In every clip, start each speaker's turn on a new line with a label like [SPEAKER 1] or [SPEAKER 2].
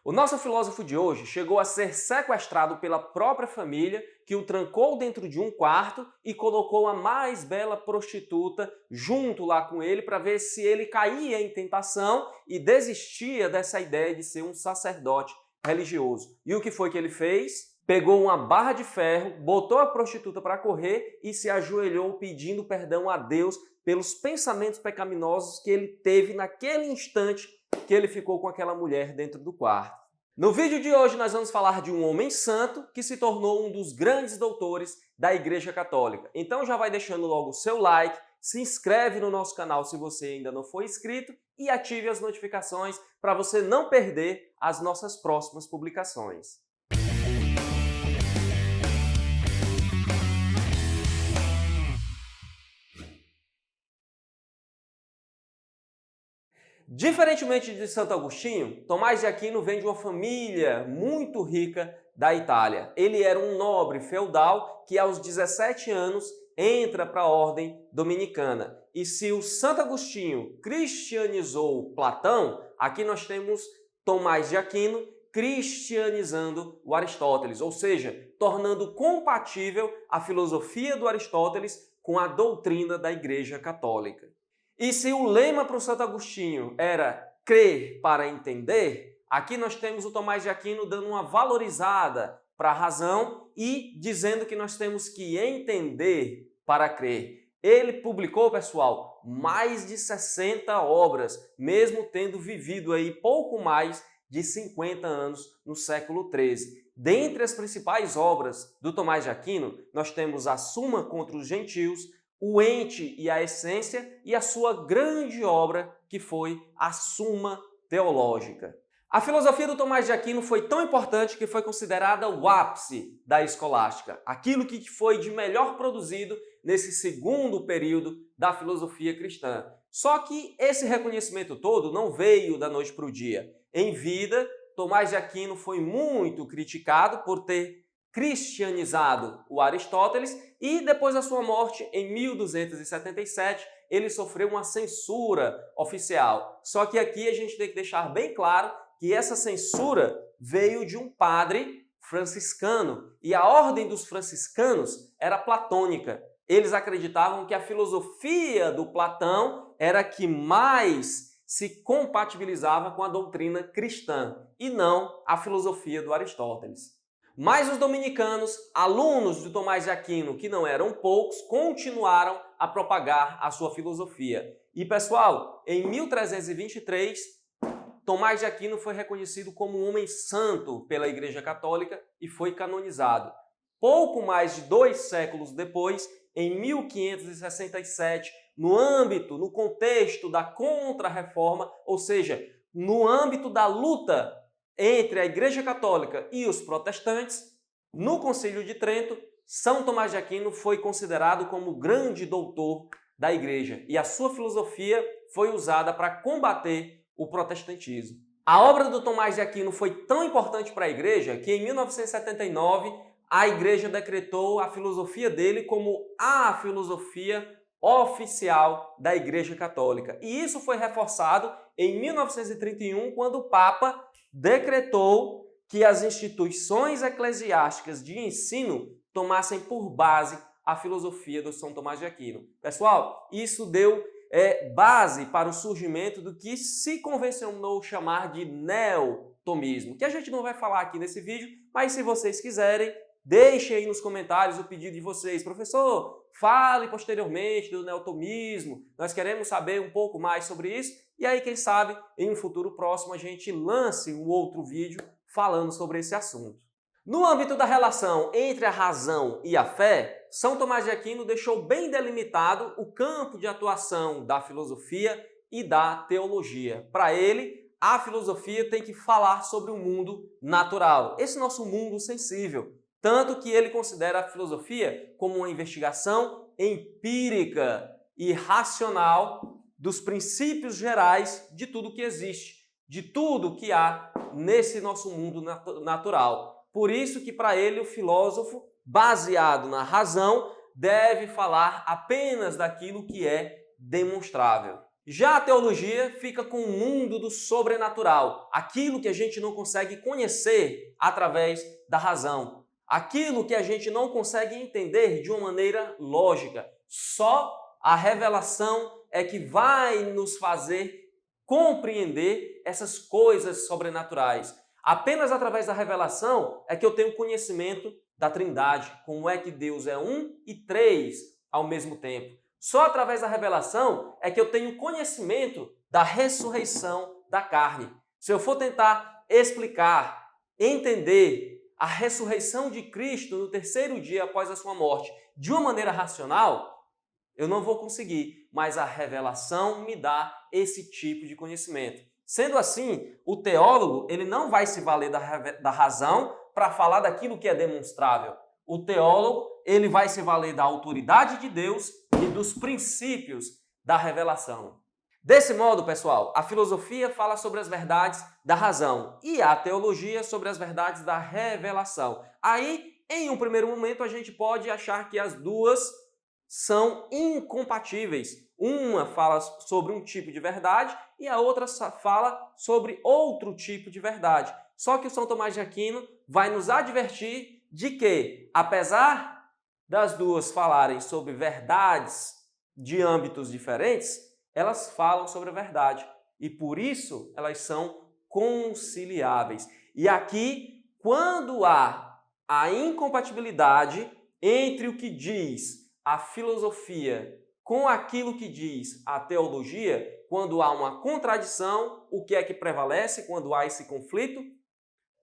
[SPEAKER 1] O nosso filósofo de hoje chegou a ser sequestrado pela própria família, que o trancou dentro de um quarto e colocou a mais bela prostituta junto lá com ele para ver se ele caía em tentação e desistia dessa ideia de ser um sacerdote religioso. E o que foi que ele fez? Pegou uma barra de ferro, botou a prostituta para correr e se ajoelhou pedindo perdão a Deus pelos pensamentos pecaminosos que ele teve naquele instante que ele ficou com aquela mulher dentro do quarto. No vídeo de hoje nós vamos falar de um homem santo que se tornou um dos grandes doutores da Igreja Católica. Então já vai deixando logo o seu like, se inscreve no nosso canal se você ainda não for inscrito e ative as notificações para você não perder as nossas próximas publicações. Diferentemente de Santo Agostinho, Tomás de Aquino vem de uma família muito rica da Itália. Ele era um nobre feudal que aos 17 anos entra para a ordem dominicana. E se o Santo Agostinho cristianizou Platão, aqui nós temos Tomás de Aquino cristianizando o Aristóteles, ou seja, tornando compatível a filosofia do Aristóteles com a doutrina da Igreja Católica. E se o lema para o Santo Agostinho era crer para entender, aqui nós temos o Tomás de Aquino dando uma valorizada para a razão e dizendo que nós temos que entender para crer. Ele publicou, pessoal, mais de 60 obras, mesmo tendo vivido aí pouco mais de 50 anos no século XIII. Dentre as principais obras do Tomás de Aquino, nós temos a Suma contra os Gentios, o Ente e a Essência e a sua grande obra, que foi a Suma Teológica. A filosofia do Tomás de Aquino foi tão importante que foi considerada o ápice da escolástica, aquilo que foi de melhor produzido nesse segundo período da filosofia cristã. Só que esse reconhecimento todo não veio da noite para o dia. Em vida, Tomás de Aquino foi muito criticado por ter cristianizado o Aristóteles e depois da sua morte, em 1277, ele sofreu uma censura oficial. Só que aqui a gente tem que deixar bem claro que essa censura veio de um padre franciscano e a ordem dos franciscanos era platônica. Eles acreditavam que a filosofia do Platão era a que mais se compatibilizava com a doutrina cristã e não a filosofia do Aristóteles. Mas os dominicanos, alunos de Tomás de Aquino, que não eram poucos, continuaram a propagar a sua filosofia. E pessoal, em 1323, Tomás de Aquino foi reconhecido como um homem santo pela Igreja Católica e foi canonizado. Pouco mais de 2 séculos depois, em 1567, no contexto da Contra-Reforma, ou seja, no âmbito da luta entre a Igreja Católica e os protestantes, no Concílio de Trento, São Tomás de Aquino foi considerado como o grande doutor da Igreja e a sua filosofia foi usada para combater o protestantismo. A obra do Tomás de Aquino foi tão importante para a Igreja que em 1979 a Igreja decretou a filosofia dele como a filosofia oficial da Igreja Católica. E isso foi reforçado em 1931, quando o Papa decretou que as instituições eclesiásticas de ensino tomassem por base a filosofia do São Tomás de Aquino. Pessoal, isso deu base para o surgimento do que se convencionou chamar de neotomismo, que a gente não vai falar aqui nesse vídeo, mas se vocês quiserem, deixem aí nos comentários o pedido de vocês. Professor, fale posteriormente do neotomismo, nós queremos saber um pouco mais sobre isso. E aí, quem sabe, em um futuro próximo a gente lance um outro vídeo falando sobre esse assunto. No âmbito da relação entre a razão e a fé, São Tomás de Aquino deixou bem delimitado o campo de atuação da filosofia e da teologia. Para ele, a filosofia tem que falar sobre o mundo natural, esse nosso mundo sensível. Tanto que ele considera a filosofia como uma investigação empírica e racional dos princípios gerais de tudo que existe, de tudo que há nesse nosso mundo natural. Por isso que para ele o filósofo, baseado na razão, deve falar apenas daquilo que é demonstrável. Já a teologia fica com o mundo do sobrenatural, aquilo que a gente não consegue conhecer através da razão, aquilo que a gente não consegue entender de uma maneira lógica. Só a revelação é que vai nos fazer compreender essas coisas sobrenaturais. Apenas através da revelação é que eu tenho conhecimento da Trindade, como é que Deus é um e três ao mesmo tempo. Só através da revelação é que eu tenho conhecimento da ressurreição da carne. Se eu for tentar explicar, entender a ressurreição de Cristo no terceiro dia após a sua morte de uma maneira racional, eu não vou conseguir, mas a revelação me dá esse tipo de conhecimento. Sendo assim, o teólogo ele não vai se valer da razão para falar daquilo que é demonstrável. O teólogo ele vai se valer da autoridade de Deus e dos princípios da revelação. Desse modo, pessoal, a filosofia fala sobre as verdades da razão e a teologia sobre as verdades da revelação. Aí, em um primeiro momento, a gente pode achar que as duas são incompatíveis. Uma fala sobre um tipo de verdade e a outra fala sobre outro tipo de verdade. Só que o São Tomás de Aquino vai nos advertir de que, apesar das duas falarem sobre verdades de âmbitos diferentes, elas falam sobre a verdade e por isso elas são conciliáveis. E aqui, quando há a incompatibilidade entre o que diz a filosofia com aquilo que diz a teologia, quando há uma contradição, o que é que prevalece quando há esse conflito?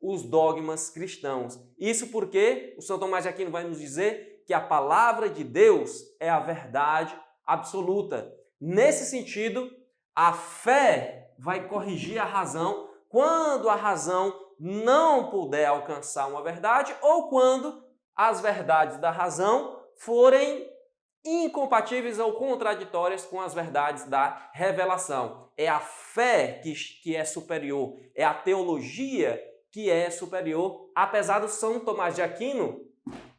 [SPEAKER 1] Os dogmas cristãos. Isso porque o São Tomás de Aquino vai nos dizer que a palavra de Deus é a verdade absoluta. Nesse sentido, a fé vai corrigir a razão quando a razão não puder alcançar uma verdade ou quando as verdades da razão forem incompatíveis ou contraditórias com as verdades da revelação. É a fé que é superior, é a teologia que é superior, apesar do São Tomás de Aquino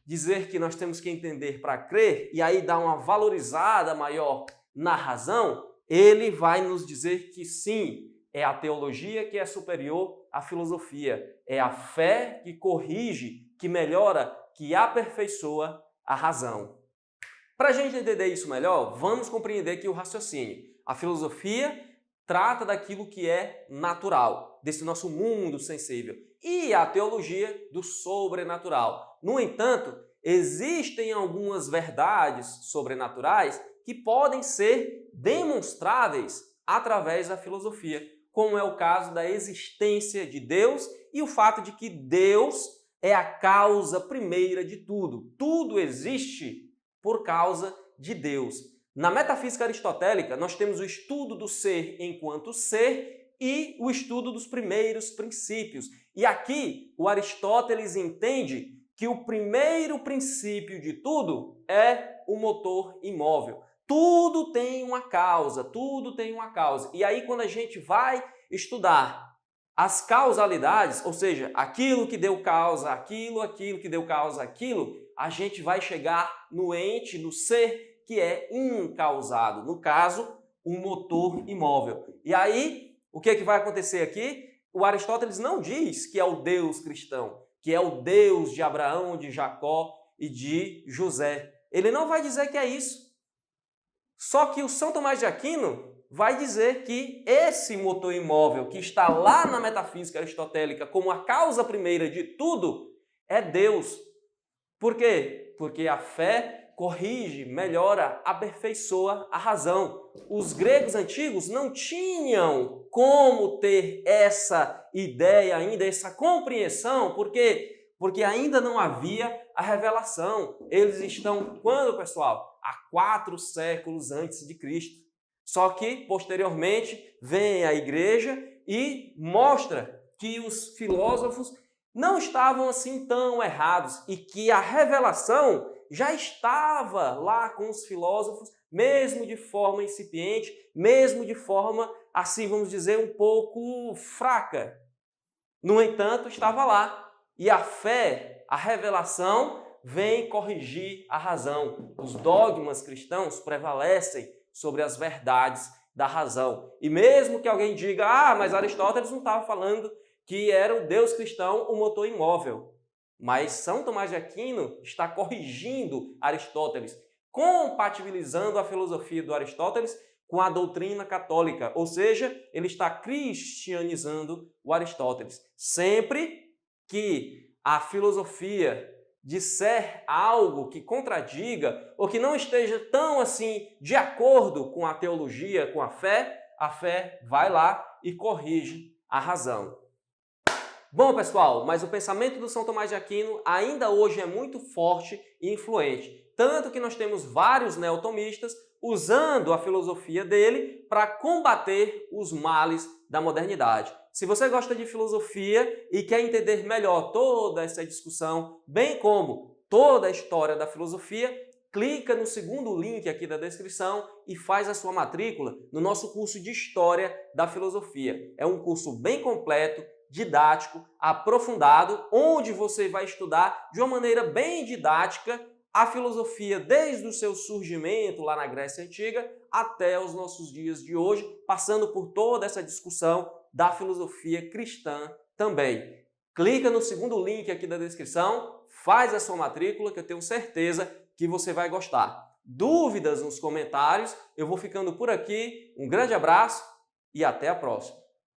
[SPEAKER 1] dizer que nós temos que entender para crer e aí dar uma valorizada maior na razão, ele vai nos dizer que sim, é a teologia que é superior à filosofia, é a fé que corrige, que melhora, que aperfeiçoa a razão. Para a gente entender isso melhor, vamos compreender aqui o raciocínio. A filosofia trata daquilo que é natural, desse nosso mundo sensível, e a teologia do sobrenatural. No entanto, existem algumas verdades sobrenaturais que podem ser demonstráveis através da filosofia, como é o caso da existência de Deus e o fato de que Deus é a causa primeira de tudo. Tudo existe por causa de Deus. Na metafísica aristotélica, nós temos o estudo do ser enquanto ser e o estudo dos primeiros princípios. E aqui, o Aristóteles entende que o primeiro princípio de tudo é o motor imóvel. Tudo tem uma causa, tudo tem uma causa. E aí, quando a gente vai estudar as causalidades, ou seja, aquilo que deu causa, aquilo que deu causa, aquilo, a gente vai chegar no ente, no ser que é incausado, no caso, o motor imóvel. E aí, o que é que vai acontecer aqui? O Aristóteles não diz que é o Deus cristão, que é o Deus de Abraão, de Jacó e de José. Ele não vai dizer que é isso. Só que o São Tomás de Aquino vai dizer que esse motor imóvel que está lá na metafísica aristotélica como a causa primeira de tudo é Deus. Por quê? Porque a fé corrige, melhora, aperfeiçoa a razão. Os gregos antigos não tinham como ter essa ideia ainda, essa compreensão, por quê? Porque ainda não havia a revelação. Eles estão, quando, pessoal? Há 4 séculos antes de Cristo. Só que, posteriormente, vem a igreja e mostra que os filósofos não estavam assim tão errados e que a revelação já estava lá com os filósofos, mesmo de forma incipiente, mesmo de forma, assim vamos dizer, um pouco fraca. No entanto, estava lá. E a fé, a revelação, vem corrigir a razão. Os dogmas cristãos prevalecem sobre as verdades da razão. E mesmo que alguém diga, ah, mas Aristóteles não estava falando que era o Deus cristão o motor imóvel. Mas São Tomás de Aquino está corrigindo Aristóteles, compatibilizando a filosofia do Aristóteles com a doutrina católica, ou seja, ele está cristianizando o Aristóteles. Sempre que a filosofia disser algo que contradiga ou que não esteja tão assim de acordo com a teologia, com a fé vai lá e corrige a razão. Bom, pessoal, mas o pensamento do São Tomás de Aquino ainda hoje é muito forte e influente. Tanto que nós temos vários neotomistas usando a filosofia dele para combater os males da modernidade. Se você gosta de filosofia e quer entender melhor toda essa discussão, bem como toda a história da filosofia, clica no segundo link aqui da descrição e faz a sua matrícula no nosso curso de História da Filosofia. É um curso bem completo, didático, aprofundado, onde você vai estudar de uma maneira bem didática a filosofia desde o seu surgimento lá na Grécia Antiga até os nossos dias de hoje, passando por toda essa discussão da filosofia cristã também. Clica no segundo link aqui da descrição, faz a sua matrícula que eu tenho certeza que você vai gostar. Dúvidas nos comentários, eu vou ficando por aqui, um grande abraço e até a próxima.